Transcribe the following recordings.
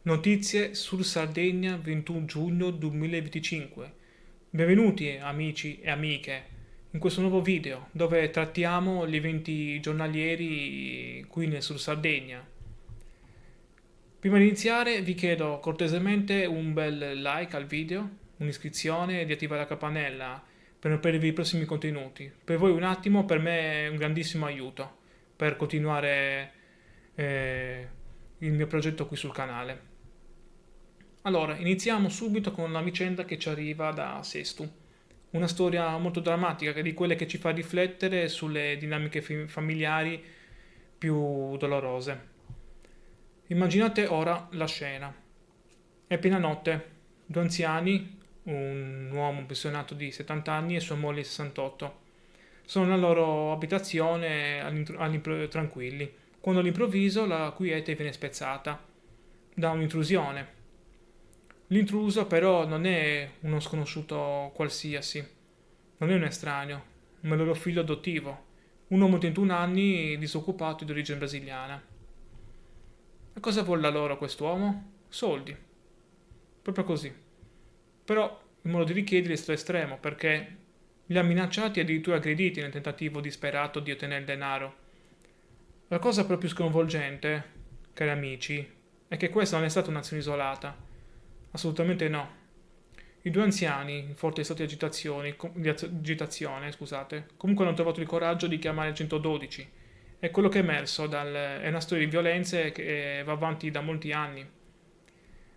Notizie sul Sardegna 21 giugno 2025. Benvenuti amici e amiche in questo nuovo video dove trattiamo gli eventi giornalieri qui nel Sur Sardegna. Prima di iniziare vi chiedo cortesemente un bel like al video, un'iscrizione e di attivare la campanella per non perdervi i prossimi contenuti. Per voi un attimo, per me è un grandissimo aiuto per continuare il mio progetto qui sul canale. Allora, iniziamo subito con una vicenda che ci arriva da Sestu. Una storia molto drammatica, che è di quelle che ci fa riflettere sulle dinamiche familiari più dolorose. Immaginate ora la scena. È piena notte, due anziani, un uomo pensionato di 70 anni e sua moglie di 68, sono nella loro abitazione tranquilli, quando all'improvviso la quiete viene spezzata da un'intrusione. L'intruso però non è uno sconosciuto qualsiasi, non è un estraneo, ma il loro figlio adottivo, un uomo di 31 anni disoccupato di origine brasiliana. E cosa vuole da loro quest'uomo? Soldi, proprio così. Però il modo di richiederli è stato estremo perché li ha minacciati e addirittura aggrediti nel tentativo disperato di ottenere il denaro. La cosa però più sconvolgente, cari amici, è che questa non è stata un'azione isolata. Assolutamente no. I due anziani, in forte stato di agitazione, comunque hanno trovato il coraggio di chiamare il 112. E quello che è emerso è una storia di violenze che va avanti da molti anni.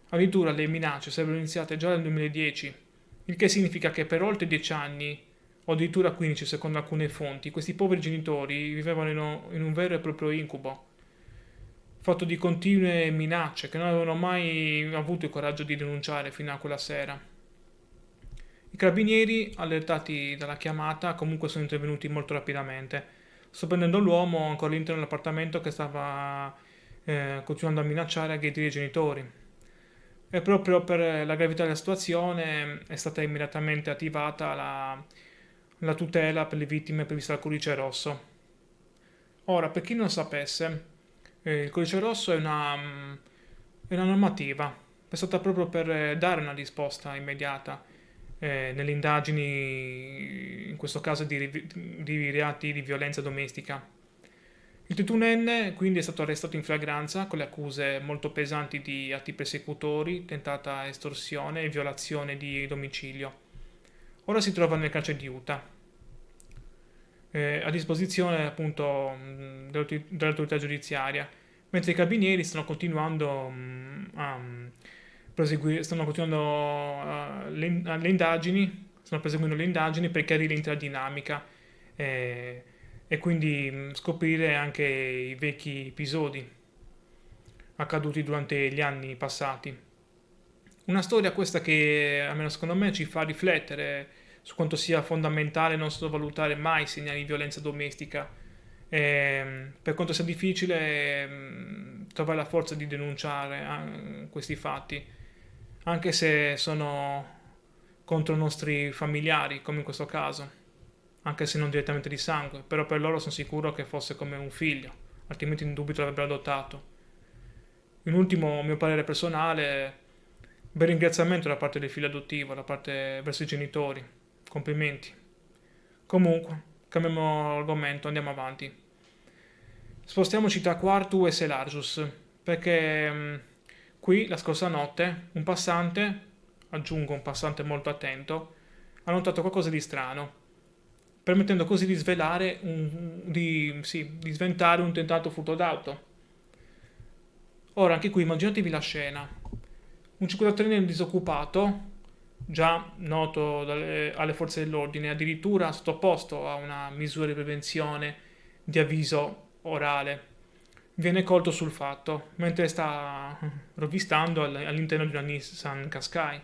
Addirittura le minacce sarebbero iniziate già nel 2010, il che significa che per oltre 10 anni, o addirittura 15 secondo alcune fonti, questi poveri genitori vivevano in un vero e proprio incubo, fatto di continue minacce che non avevano mai avuto il coraggio di denunciare fino a quella sera. I carabinieri, allertati dalla chiamata, comunque sono intervenuti molto rapidamente, sorprendendo l'uomo ancora all'interno dell'appartamento che stava continuando a minacciare e aggredire i genitori. E proprio per la gravità della situazione è stata immediatamente attivata la tutela per le vittime prevista dal Codice Rosso. Ora, per chi non sapesse, il Codice Rosso è una normativa pensata proprio per dare una risposta immediata nelle indagini, in questo caso di reati di violenza domestica. Il 31enne quindi è stato arrestato in flagranza con le accuse molto pesanti di atti persecutori, tentata estorsione e violazione di domicilio. Ora si trova nel carcere di Utah, a disposizione appunto dell'autorità giudiziaria, mentre i carabinieri stanno continuando a proseguire, le indagini, stanno proseguendo le indagini per chiarire l'intera dinamica e quindi scoprire anche i vecchi episodi accaduti durante gli anni passati. Una storia questa che, almeno secondo me, ci fa riflettere su quanto sia fondamentale non sottovalutare mai i segnali di violenza domestica, per quanto sia difficile trovare la forza di denunciare questi fatti, anche se sono contro i nostri familiari, come in questo caso, anche se non direttamente di sangue, però per loro sono sicuro che fosse come un figlio, altrimenti in dubito l'avrebbero adottato. In ultimo, mio parere personale, bel ringraziamento da parte del figlio adottivo, da parte verso i genitori. Complimenti. Comunque, cambiamo argomento, andiamo avanti. Spostiamoci tra Quartu e Selargius, perché qui la scorsa notte un passante, aggiungo un passante molto attento, ha notato qualcosa di strano, permettendo così di svelare di sventare un tentato furto d'auto. Ora, anche qui immaginatevi la scena. Un 53enne disoccupato, già noto alle forze dell'ordine, addirittura sottoposto a una misura di prevenzione di avviso orale, viene colto sul fatto mentre sta rovistando all'interno di una Nissan Qashqai.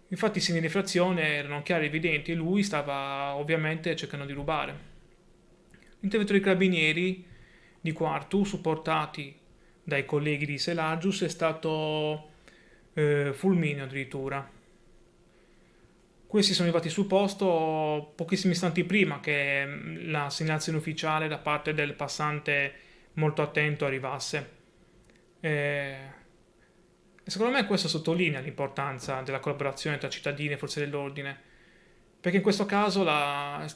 Infatti i segni di infrazione erano chiari e evidenti e lui stava ovviamente cercando di rubare. L'intervento dei carabinieri di Quartu, supportati dai colleghi di Selargius, è stato fulmineo addirittura. Questi sono arrivati sul posto pochissimi istanti prima che la segnalazione ufficiale da parte del passante molto attento arrivasse. E secondo me questo sottolinea l'importanza della collaborazione tra cittadini e forze dell'ordine, perché in questo caso la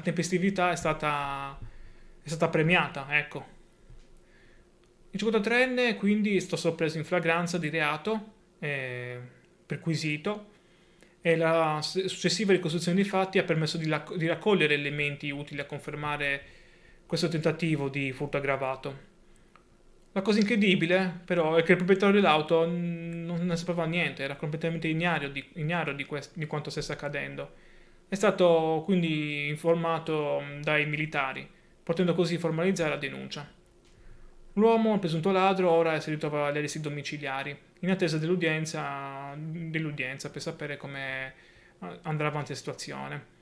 tempestività è stata premiata, ecco. Il 53enne quindi è stato sorpreso in flagranza di reato, perquisito, e la successiva ricostruzione dei fatti ha permesso di raccogliere elementi utili a confermare questo tentativo di furto aggravato. La cosa incredibile, però, è che il proprietario dell'auto non ne sapeva niente, era completamente ignaro di quanto stesse accadendo. È stato quindi informato dai militari, potendo così formalizzare la denuncia. L'uomo, il presunto ladro, ora si ritrova agli arresti domiciliari, in attesa dell'udienza per sapere come andrà avanti la situazione.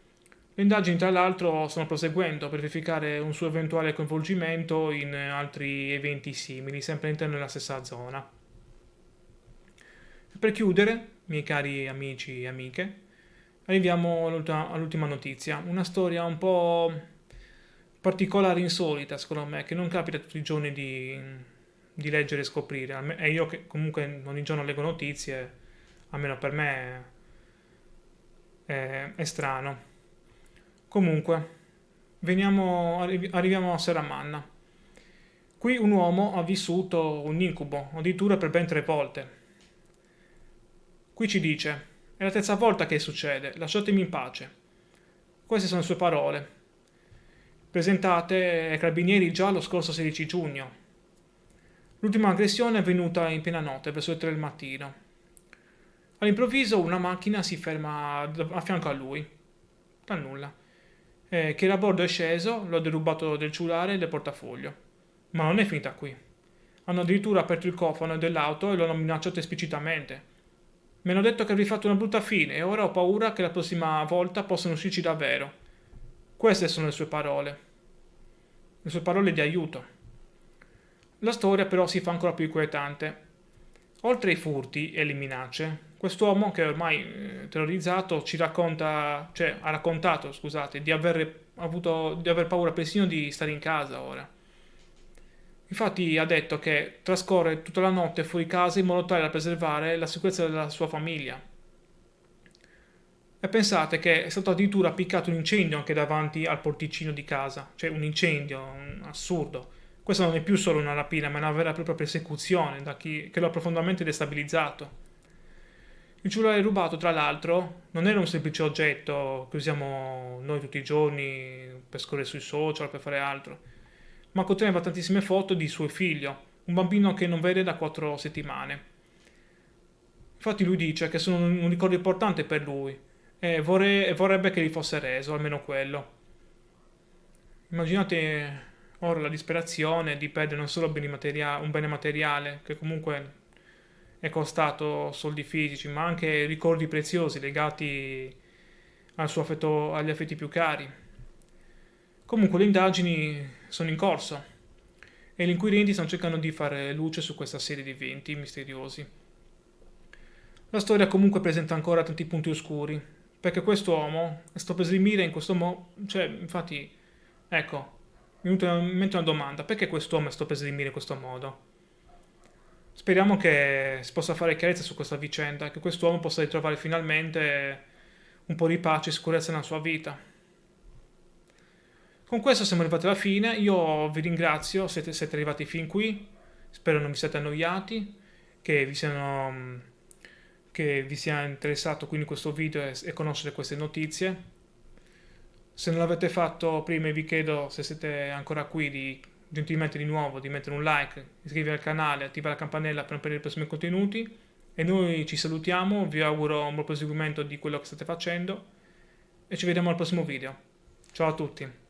Le indagini, tra l'altro, stanno proseguendo per verificare un suo eventuale coinvolgimento in altri eventi simili, sempre all'interno della stessa zona. Per chiudere, miei cari amici e amiche, arriviamo all'ultima notizia, una storia un po' particolare e insolita, secondo me, che non capita tutti i giorni di leggere e scoprire. E io che comunque ogni giorno leggo notizie, almeno per me è strano. Comunque, arriviamo a Serramanna. Qui un uomo ha vissuto un incubo, addirittura per ben 3 volte. Qui ci dice: è la terza volta che succede, lasciatemi in pace. Queste sono le sue parole, presentate ai carabinieri già lo scorso 16 giugno. L'ultima aggressione è avvenuta in piena notte, verso le 3 del mattino. All'improvviso una macchina si ferma a fianco a lui, dal nulla. Che era a bordo è sceso, lo ha derubato del cellulare e del portafoglio. Ma non è finita qui. Hanno addirittura aperto il cofano dell'auto e lo hanno minacciato esplicitamente. Mi hanno detto che avrei fatto una brutta fine e ora ho paura che la prossima volta possano uscirci davvero. Queste sono le sue parole di aiuto. La storia però si fa ancora più inquietante. Oltre ai furti e le minacce, quest'uomo che è ormai terrorizzato ha raccontato, scusate, di aver paura persino di stare in casa ora. Infatti ha detto che trascorre tutta la notte fuori casa in modo tale da preservare la sicurezza della sua famiglia. E pensate che è stato addirittura appiccato un incendio anche davanti al porticino di casa, cioè un incendio, assurdo. Questa non è più solo una rapina, ma è una vera e propria persecuzione da chi che lo ha profondamente destabilizzato. Il cellulare rubato, tra l'altro, non era un semplice oggetto che usiamo noi tutti i giorni per scorrere sui social, per fare altro, ma conteneva tantissime foto di suo figlio, un bambino che non vede da 4 settimane. Infatti lui dice che sono un ricordo importante per lui e vorrebbe che gli fosse reso, almeno quello. Immaginate ora la disperazione di perdere non solo un bene materiale, che comunque è costato soldi fisici, ma anche ricordi preziosi legati agli affetti più cari. Comunque le indagini sono in corso e gli inquirenti stanno cercando di fare luce su questa serie di eventi misteriosi. La storia comunque presenta ancora tanti punti oscuri, perché quest'uomo è stato per srimire in questo modo, cioè, infatti, ecco, mi è venuta in mente una domanda: perché quest'uomo è stato per srimire in questo modo? Speriamo che si possa fare chiarezza su questa vicenda, che quest'uomo possa ritrovare finalmente un po' di pace e sicurezza nella sua vita. Con questo siamo arrivati alla fine, io vi ringrazio, siete arrivati fin qui, spero non vi siate annoiati, che vi sia interessato quindi questo video e conoscere queste notizie. Se non l'avete fatto prima vi chiedo, se siete ancora qui, gentilmente di nuovo di mettere un like, iscrivervi al canale, attivare la campanella per non perdere i prossimi contenuti. E noi ci salutiamo, vi auguro un buon proseguimento di quello che state facendo e ci vediamo al prossimo video. Ciao a tutti!